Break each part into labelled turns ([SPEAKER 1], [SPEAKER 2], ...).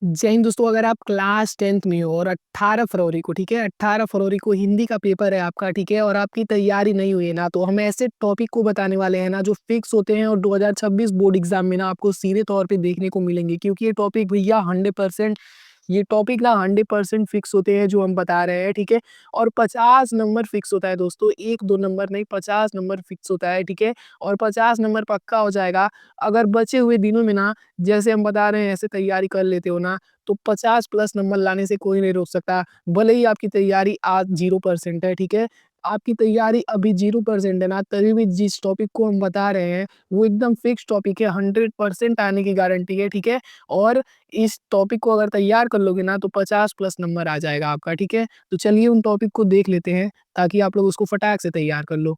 [SPEAKER 1] जय हिंद दोस्तों। अगर आप क्लास 10th में हो और 18 फरवरी को, ठीक है, 18 फरवरी को हिंदी का पेपर है आपका, ठीक है, और आपकी तैयारी नहीं हुई है ना, तो हम ऐसे टॉपिक को बताने वाले हैं ना जो फिक्स होते हैं और 2026 बोर्ड एग्जाम में ना आपको सीधे तौर पे देखने को मिलेंगे, क्योंकि ये टॉपिक भैया 100% ये टॉपिक ना 100% फिक्स होते हैं जो हम बता रहे हैं, ठीक है। और 50 नंबर फिक्स होता है दोस्तों, 1-2 नंबर नहीं, 50 नंबर फिक्स होता है, ठीक है। और 50 नंबर पक्का हो जाएगा अगर बचे हुए दिनों में ना, जैसे हम बता रहे हैं ऐसे तैयारी कर लेते हो ना, तो 50 प्लस नंबर लाने से कोई नहीं रोक सकता। भले ही आपकी तैयारी आज 0% है, ठीक है? आपकी तैयारी अभी 0% है ना, तभी भी जिस टॉपिक को हम बता रहे हैं, वो एकदम फिक्स टॉपिक है, 100% आने की गारंटी है, ठीक है? और इस टॉपिक को अगर तैयार कर लोगे ना, तो 50 प्लस नंबर आ जाएगा आपका, ठीक है? तो चलिए उन टॉपिक को देख लेते हैं, ताकि आप लोग उसको फटाक से तैयार कर लो।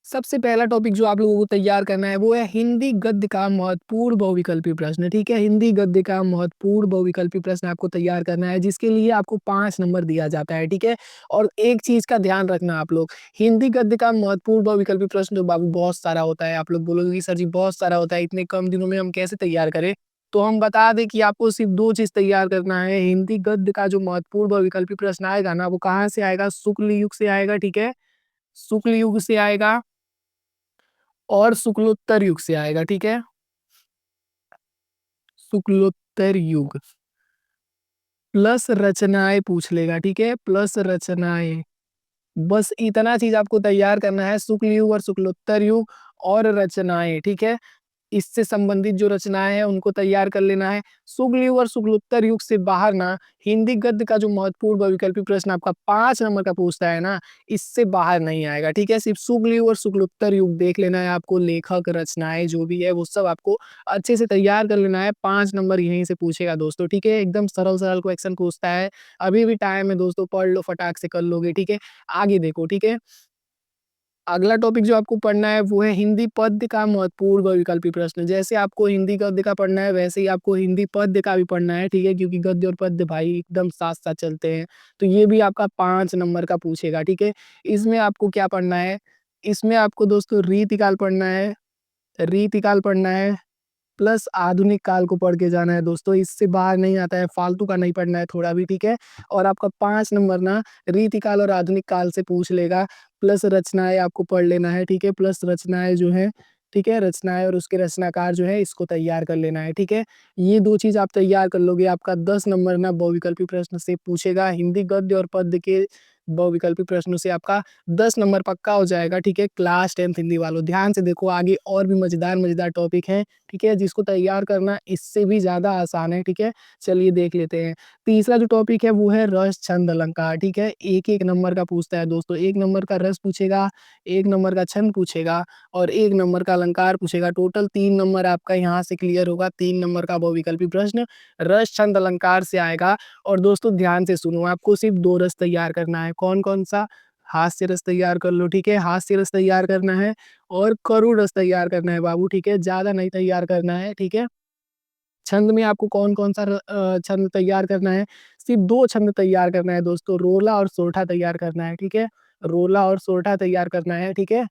[SPEAKER 1] सबसे पहला टॉपिक जो आप लोगों को तैयार करना है वो है हिंदी गद्य का महत्वपूर्ण बहुविकल्पी प्रश्न, ठीक है। हिंदी गद्य का महत्वपूर्ण बहुविकल्पी प्रश्न आपको तैयार करना है, जिसके लिए आपको 5 नंबर दिया जाता है, ठीक है। और एक चीज का ध्यान रखना आप लोग, हिंदी गद्य का महत्वपूर्ण बहुविकल्पी प्रश्न तो बाबू बहुत सारा होता है। आप लोग बोलोगे कि सर जी बहुत सारा होता है, इतने कम दिनों में हम कैसे तैयार करें। तो हम बता दें कि आपको सिर्फ दो चीज तैयार करना है। हिंदी गद्य का जो महत्वपूर्ण बहुविकल्पी प्रश्न आएगा ना, वो कहाँ से आएगा? शुक्ल युग से आएगा, ठीक है। शुक्ल युग से आएगा और शुक्लोत्तर युग से आएगा, ठीक है। शुक्लोत्तर युग प्लस रचनाएं पूछ लेगा, ठीक है, प्लस रचनाएं। बस इतना चीज आपको तैयार करना है, शुक्ल युग और शुक्लोत्तर युग और रचनाएं, ठीक है। इससे संबंधित जो रचनाएं हैं उनको तैयार कर लेना है। शुक्ल युग और शुक्लोत्तर युग से बाहर ना, हिंदी गद्य का जो महत्वपूर्ण बहुविकल्पी प्रश्न आपका 5 नंबर का पूछता है ना, इससे बाहर नहीं आएगा, ठीक है। सिर्फ शुक्ल युग और शुक्लोत्तर युग देख लेना है आपको, लेखक रचनाएं जो भी है वो सब आपको अच्छे से तैयार कर लेना है। 5 नंबर यहीं से पूछेगा दोस्तों, ठीक है। एकदम सरल सरल क्वेश्चन पूछता है। अभी भी टाइम है दोस्तों, पढ़ लो, फटाक से कर लोगे, ठीक है। आगे देखो, ठीक है। अगला टॉपिक जो आपको पढ़ना है वो है हिंदी पद्य का महत्वपूर्ण बहुविकल्पी प्रश्न। जैसे आपको हिंदी गद्य का पढ़ना है, वैसे ही आपको हिंदी पद्य का भी पढ़ना है, ठीक है, क्योंकि गद्य और पद्य भाई एकदम साथ साथ चलते हैं। तो ये भी आपका 5 नंबर का पूछेगा, ठीक है। इसमें आपको क्या पढ़ना है? इसमें आपको दोस्तों रीतिकाल पढ़ना है, रीतिकाल पढ़ना है, प्लस आधुनिक काल को पढ़ के जाना है दोस्तों। इससे बाहर नहीं आता है, फालतू का नहीं पढ़ना है थोड़ा भी, ठीक है। और आपका 5 नंबर ना रीतिकाल और आधुनिक काल से पूछ लेगा। प्लस रचनाएं आपको पढ़ लेना है, ठीक है। प्लस रचनाएं जो है, ठीक है, रचनाएं और उसके रचनाकार जो है इसको तैयार कर लेना है, ठीक है। ये दो चीज आप तैयार कर लोगे, आपका 10 नंबर ना बहुविकल्पी प्रश्न से पूछेगा। हिंदी गद्य और पद्य के बहुविकल्पी प्रश्नों से आपका 10 नंबर पक्का हो जाएगा, ठीक है। क्लास 10th हिंदी वालों ध्यान से देखो, आगे और भी मजेदार मजेदार टॉपिक है, ठीक है, जिसको तैयार करना इससे भी ज्यादा आसान है, ठीक है। चलिए देख लेते हैं। तीसरा जो टॉपिक है वो है रस छंद अलंकार, ठीक है। एक एक नंबर का पूछता है दोस्तों, 1 नंबर का रस पूछेगा, 1 नंबर का छंद पूछेगा और 1 नंबर का अलंकार पूछेगा। टोटल 3 नंबर आपका यहाँ से क्लियर होगा। 3 नंबर का बहुविकल्पी प्रश्न रस छंद अलंकार से आएगा। और दोस्तों ध्यान से सुनो, आपको सिर्फ 2 रस तैयार करना है। कौन कौन सा? हास्य रस तैयार कर लो, ठीक है, हास्य रस तैयार करना है और करुण रस तैयार करना है बाबू, ठीक है, ज्यादा नहीं तैयार करना है, ठीक है। छंद में आपको कौन कौन सा छंद तैयार करना है? सिर्फ 2 छंद तैयार करना है दोस्तों, रोला और सोरठा तैयार करना है, ठीक है। रोला और सोरठा तैयार करना है, ठीक है।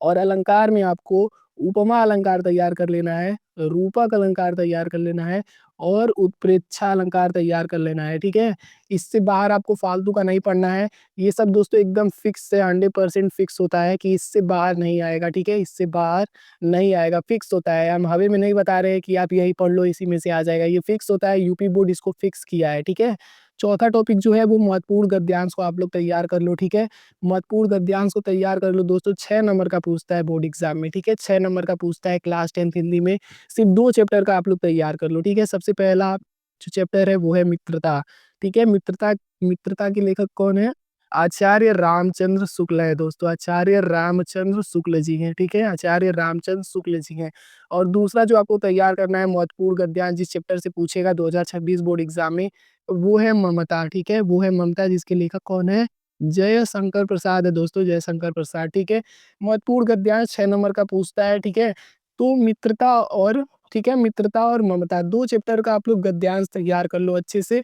[SPEAKER 1] और अलंकार में आपको उपमा अलंकार तैयार कर लेना है, रूपक अलंकार तैयार कर लेना है और उत्प्रेक्षा अलंकार तैयार कर लेना है, ठीक है। इससे बाहर आपको फालतू का नहीं पढ़ना है। ये सब दोस्तों एकदम फिक्स है, 100% फिक्स होता है कि इससे बाहर नहीं आएगा, ठीक है। इससे बाहर नहीं आएगा, फिक्स होता है। हम हवे में नहीं बता रहे हैं कि आप यही पढ़ लो इसी में से आ जाएगा, ये फिक्स होता है। यूपी बोर्ड इसको फिक्स किया है, ठीक है। चौथा टॉपिक जो है वो महत्वपूर्ण गद्यांश को आप लोग तैयार कर लो, ठीक है। महत्वपूर्ण गद्यांश को तैयार कर लो दोस्तों। 6 नंबर का पूछता है बोर्ड एग्जाम में, ठीक है। 6 नंबर का पूछता है क्लास 10th हिंदी में। सिर्फ 2 चैप्टर का आप लोग तैयार कर लो, ठीक है। सबसे पहला जो चैप्टर है वो है मित्रता, ठीक है। मित्रता, मित्रता के लेखक कौन है? आचार्य रामचंद्र शुक्ल है दोस्तों, आचार्य रामचंद्र शुक्ल जी हैं, ठीक है, आचार्य रामचंद्र शुक्ल जी हैं। और दूसरा जो आपको तैयार करना है महत्वपूर्ण गद्यांश जिस चैप्टर से पूछेगा 2026 बोर्ड एग्जाम में, वो है ममता, ठीक है, वो है ममता, जिसके लेखक कौन है? जयशंकर प्रसाद है दोस्तों, जयशंकर प्रसाद, ठीक है। महत्वपूर्ण गद्यांश 6 नंबर का पूछता है, ठीक है। तो मित्रता और, ठीक है, मित्रता और ममता 2 चैप्टर का आप लोग गद्यांश तैयार कर लो अच्छे से।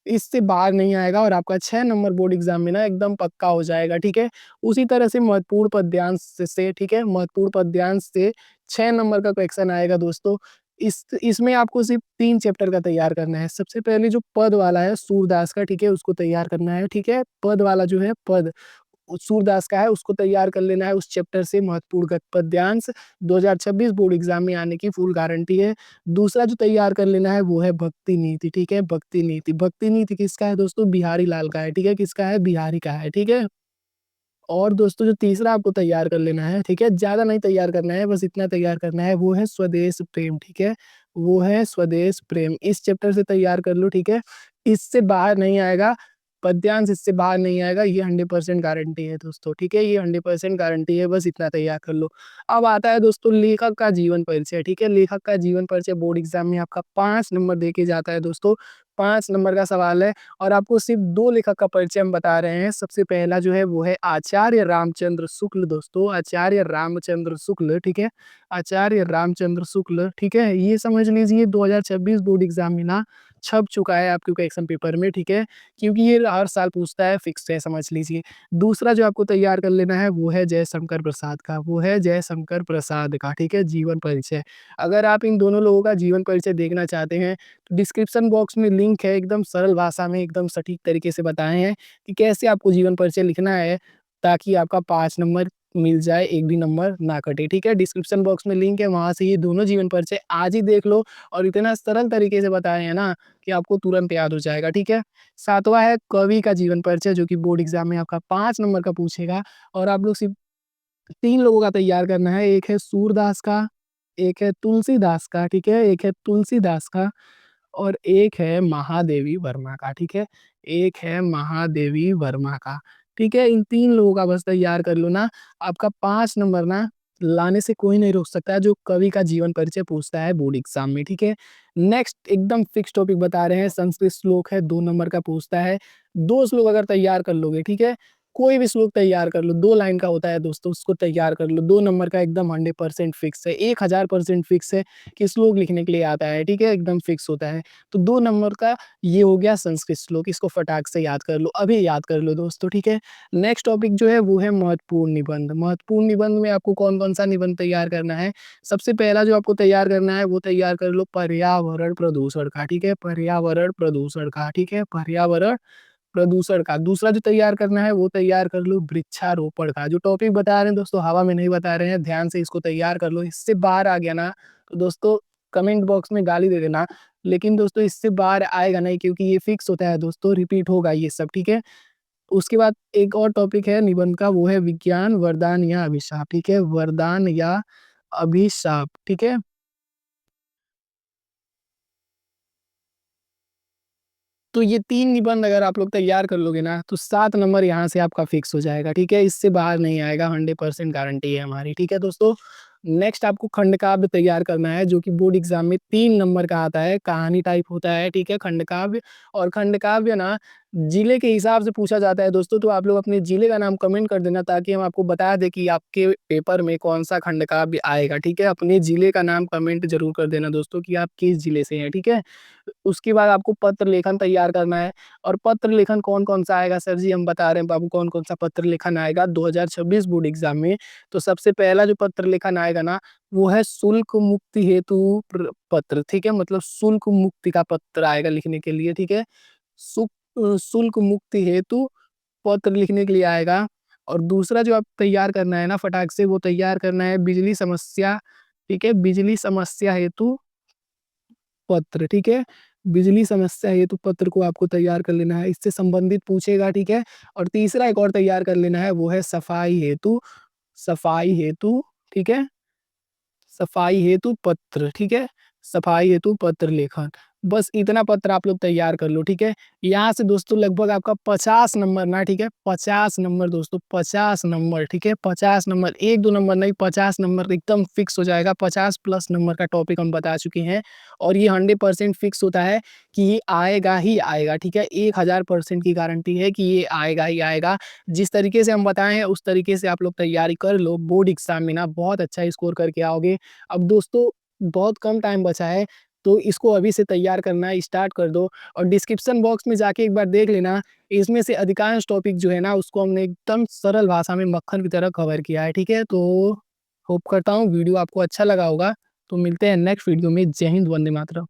[SPEAKER 1] इससे बाहर नहीं आएगा और आपका 6 नंबर बोर्ड एग्जाम में ना एकदम पक्का हो जाएगा, ठीक है। उसी तरह से महत्वपूर्ण पद्यांश से, ठीक है, महत्वपूर्ण पद्यांश से 6 नंबर का क्वेश्चन आएगा दोस्तों। इसमें आपको सिर्फ 3 चैप्टर का तैयार करना है। सबसे पहले जो पद वाला है सूरदास का, ठीक है, उसको तैयार करना है, ठीक है? पद वाला जो है पद सूरदास का है, उसको तैयार कर लेना है। उस चैप्टर से महत्वपूर्ण पद्यांश 2026 बोर्ड एग्जाम में आने की फुल गारंटी है। दूसरा जो तैयार कर लेना है वो है भक्ति नीति, ठीक है? भक्ति नीति, भक्ति नीति किसका है दोस्तों? बिहारी लाल का है, ठीक है? किसका है? बिहारी का है, ठीक है? और दोस्तों जो तीसरा आपको तैयार कर लेना है, ठीक है? ज़्यादा नहीं तैयार करना है, बस इतना तैयार करना है, वो है स्वदेश प्रेम, ठीक है? वो है स्वदेश प्रेम। इस चैप्टर से तैयार कर लो, ठीक है? इससे बाहर नहीं आएगा, पद्यांश इससे बाहर नहीं आएगा, ये 100% गारंटी है दोस्तों, ठीक है? ये 100% गारंटी है, बस इतना तैयार कर लो। अब आता है दोस्तों लेखक का जीवन परिचय, ठीक है? लेखक का जीवन परिचय बोर्ड एग्जाम में आपका 5 नंबर दे के जाता है दोस्तों, 5 नंबर का सवाल है। और आपको सिर्फ 2 लेखक का परिचय हम बता रहे हैं। सबसे पहला जो है वो है आचार्य रामचंद्र शुक्ल दोस्तों, आचार्य रामचंद्र शुक्ल, ठीक है? आचार्य रामचंद्र शुक्ल, ठीक है? ये समझ लीजिए 2026 बोर्ड एग्जाम में ना छप चुका है आपके क्वेश्चन पेपर में, ठीक है? क्योंकि ये हर साल पूछता है, फिक्स है, समझ लीजिए। दूसरा जो आपको तैयार कर लेना है वो है जयशंकर प्रसाद का, वो है जयशंकर प्रसाद का, ठीक है? जीवन परिचय। अगर आप इन दोनों लोगों का जीवन परिचय देखना चाहते हैं तो डिस्क्रिप्शन बॉक्स में लिंक है, एकदम सरल भाषा में एकदम सटीक तरीके से बताए हैं कि कैसे आपको जीवन परिचय लिखना है ताकि आपका 5 नंबर मिल जाए, एक भी नंबर ना कटे, ठीक है? डिस्क्रिप्शन बॉक्स में लिंक है, वहाँ से ये दोनों जीवन परिचय आज ही देख लो। और इतना सरल तरीके से बताए हैं ना कि आपको तुरंत याद हो जाएगा, ठीक है? सातवां है कवि का जीवन परिचय, जो कि बोर्ड एग्जाम में आपका 5 नंबर का पूछेगा। और आप लोग सिर्फ 3 लोगों का तैयार करना है, एक है सूरदास का, एक है तुलसीदास का, ठीक है? एक है तुलसीदास का और एक है महादेवी वर्मा का, ठीक है? एक है महादेवी वर्मा का, ठीक है? इन 3 लोगों का बस तैयार कर लो ना, आपका 5 नंबर ना लाने से कोई नहीं रोक सकता है, जो कवि का जीवन परिचय पूछता है बोर्ड एग्जाम में, ठीक है? नेक्स्ट एकदम फिक्स टॉपिक बता रहे हैं, संस्कृत श्लोक है, 2 नंबर का पूछता है। 2 श्लोक अगर तैयार कर लोगे, ठीक है? कोई भी श्लोक तैयार कर लो, 2 लाइन का होता है दोस्तों, उसको तैयार कर लो, 2 नंबर का एकदम 100% फिक्स है, 1000% फिक्स है कि श्लोक लिखने के लिए आता है, ठीक है? एकदम फिक्स होता है। तो 2 नंबर का ये हो गया संस्कृत श्लोक, इसको फटाक से याद कर लो, अभी याद कर लो दोस्तों, ठीक है? नेक्स्ट टॉपिक जो है वो है महत्वपूर्ण निबंध। महत्वपूर्ण निबंध में आपको कौन-कौन सा निबंध तैयार करना है? सबसे पहला जो आपको तैयार करना है वो तैयार कर लो पर्यावरण प्रदूषण का, ठीक है? पर्यावरण प्रदूषण का, ठीक है? पर्यावरण प्रदूषण का। दूसरा जो तैयार करना है वो तैयार कर लो वृक्षारोपण का। जो टॉपिक बता रहे हैं दोस्तों हवा में नहीं बता रहे हैं, ध्यान से इसको तैयार कर लो। इससे बाहर आ गया ना तो दोस्तों कमेंट बॉक्स में गाली दे देना। लेकिन दोस्तों इससे बाहर आएगा नहीं, क्योंकि ये फिक्स होता है दोस्तों, रिपीट होगा ये सब, ठीक है? उसके बाद एक और टॉपिक है निबंध का, वो है विज्ञान वरदान या अभिशाप, ठीक है? वरदान या अभिशाप, ठीक है? तो ये 3 निबंध अगर आप लोग तैयार कर लोगे ना, तो 7 नंबर यहाँ से आपका फिक्स हो जाएगा, ठीक है? इससे बाहर नहीं आएगा, 100% गारंटी है हमारी, ठीक है दोस्तों? नेक्स्ट आपको खंडकाव्य तैयार करना है, जो कि बोर्ड एग्ज़ाम में 3 नंबर का आता है, कहानी टाइप होता है, ठीक है? खंडकाव्य। और खंडकाव्य ना जिले के हिसाब से पूछा जाता है दोस्तों, तो आप लोग अपने जिले का नाम कमेंट कर देना ताकि हम आपको बता दें कि आपके पेपर में कौन-सा खंडकाव्य आएगा, ठीक है? अपने जिले का नाम कमेंट ज़रूर कर देना दोस्तों कि आप किस जिले से हैं, ठीक है? उसके बाद आपको पत्र लेखन तैयार करना है। और पत्र लेखन कौन-कौन सा आएगा सर जी, हम बता रहे हैं बाबू कौन-कौन सा पत्र लेखन आएगा 2026 बोर्ड एग्ज़ाम में। तो सबसे पहला जो पत्र लेखन आएगा ना, वो है शुल्क मुक्ति हेतु पत्र, ठीक है? मतलब शुल्क मुक्ति का पत्र आएगा लिखने के लिए, ठीक है? शुल्क मुक्ति हेतु पत्र लिखने के लिए आएगा। और दूसरा जो आप तैयार करना है ना फटाक से, वो तैयार करना है बिजली समस्या, ठीक है? बिजली समस्या हेतु पत्र, ठीक है? बिजली समस्या हेतु पत्र को आपको तैयार कर लेना है, इससे संबंधित पूछेगा, ठीक है? और तीसरा एक और तैयार कर लेना है, वो है सफाई हेतु, ठीक है? सफाई हेतु पत्र, ठीक है? सफाई हेतु पत्र लेखन। बस इतना पत्र आप लोग तैयार कर लो, ठीक है? यहाँ से दोस्तों लगभग आपका 50 नंबर ना, ठीक है? 50 नंबर दोस्तों, 50 नंबर, ठीक है? 50 नंबर, 1-2 नंबर नहीं, 50 नंबर एकदम फिक्स हो जाएगा। 50 प्लस नंबर का टॉपिक हम बता चुके हैं और ये 100% फिक्स होता है कि ये आएगा ही आएगा, ठीक है? 1000% की गारंटी है कि ये आएगा ही आएगा। जिस तरीके से हम बताए हैं उस तरीके से आप लोग तैयारी कर लो, बोर्ड एग्ज़ाम में ना बहुत अच्छा स्कोर करके आओगे। अब दोस्तों बहुत कम टाइम बचा है, तो इसको अभी से तैयार करना स्टार्ट कर दो। और डिस्क्रिप्शन बॉक्स में जाके एक बार देख लेना, इसमें से अधिकांश टॉपिक जो है ना उसको हमने एकदम सरल भाषा में मक्खन की तरह कवर किया है, ठीक है? तो होप करता हूँ वीडियो आपको अच्छा लगा होगा। तो मिलते हैं नेक्स्ट वीडियो में। जय हिंद, वंदे मातरम।